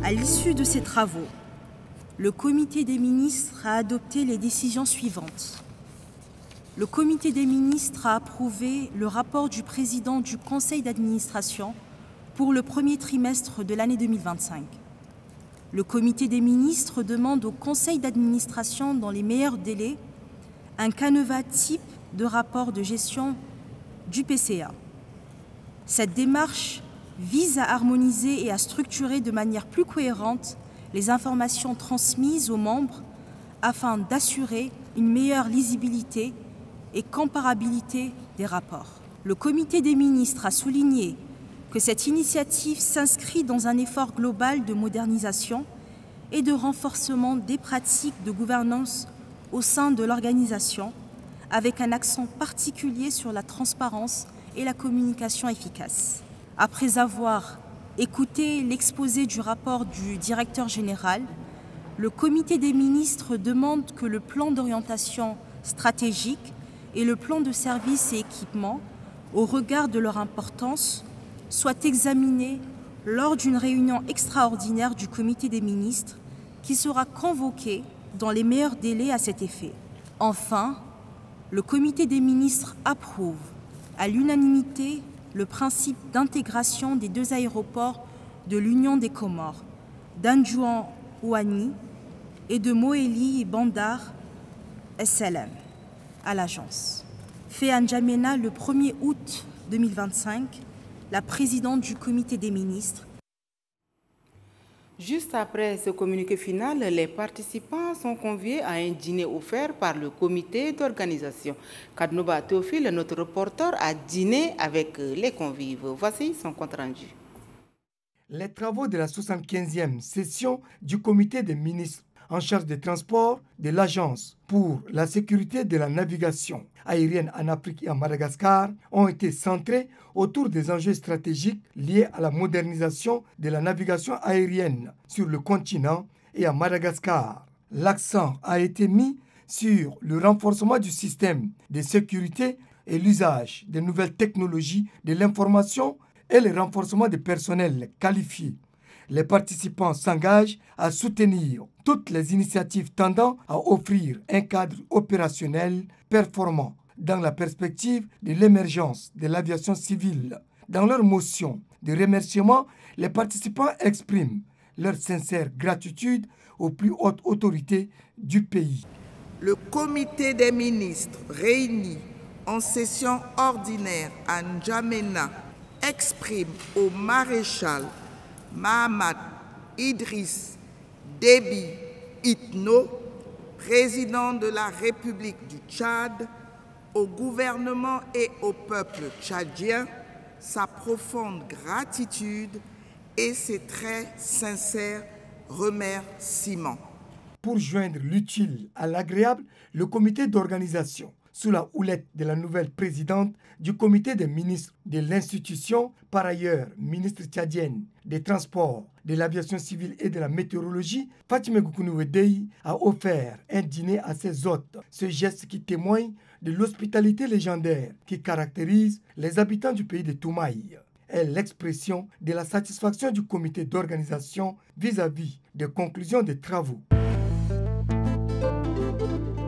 À l'issue de ces travaux, le comité des ministres a adopté les décisions suivantes. Le comité des ministres a approuvé le rapport du président du conseil d'administration pour le premier trimestre de l'année 2025. Le comité des ministres demande au conseil d'administration, dans les meilleurs délais, un canevas type de rapport de gestion du PCA. Cette démarche vise à harmoniser et à structurer de manière plus cohérente les informations transmises aux membres afin d'assurer une meilleure lisibilité et comparabilité des rapports. Le comité des ministres a souligné que cette initiative s'inscrit dans un effort global de modernisation et de renforcement des pratiques de gouvernance au sein de l'organisation, avec un accent particulier sur la transparence et la communication efficace. Après avoir écouté l'exposé du rapport du directeur général, le comité des ministres demande que le plan d'orientation stratégique et le plan de services et équipements, au regard de leur importance, soient examinés lors d'une réunion extraordinaire du comité des ministres qui sera convoquée dans les meilleurs délais à cet effet. Enfin, le comité des ministres approuve à l'unanimité le principe d'intégration des deux aéroports de l'Union des Comores, d'Anjouan-Ouani et de Moélie et Bandar SLM à l'agence. Fait à N'Djamena le 1er août 2025, la présidente du comité des ministres. Juste après ce communiqué final, les participants sont conviés à un dîner offert par le comité d'organisation. Kadnouba Théophile, notre reporter, a dîné avec les convives. Voici son compte rendu. Les travaux de la 75e session du comité des ministres en charge des transports de l'Agence pour la sécurité de la navigation aérienne en Afrique et à Madagascar ont été centrés autour des enjeux stratégiques liés à la modernisation de la navigation aérienne sur le continent et à Madagascar. L'accent a été mis sur le renforcement du système de sécurité et l'usage des nouvelles technologies de l'information et le renforcement des personnels qualifiés. Les participants s'engagent à soutenir toutes les initiatives tendant à offrir un cadre opérationnel performant dans la perspective de l'émergence de l'aviation civile. Dans leur motion de remerciement, les participants expriment leur sincère gratitude aux plus hautes autorités du pays. Le comité des ministres réuni en session ordinaire à N'Djamena exprime au maréchal Mahamad Idriss Déby Itno, président de la République du Tchad, au gouvernement et au peuple tchadien, sa profonde gratitude et ses très sincères remerciements. Pour joindre l'utile à l'agréable, le comité d'organisation, sous la houlette de la nouvelle présidente du comité des ministres de l'institution, par ailleurs ministre tchadienne des Transports, de l'Aviation civile et de la Météorologie, Fatima Goukounouedei, a offert un dîner à ses hôtes. Ce geste qui témoigne de l'hospitalité légendaire qui caractérise les habitants du pays de Toumaï est l'expression de la satisfaction du comité d'organisation vis-à-vis des conclusions des travaux.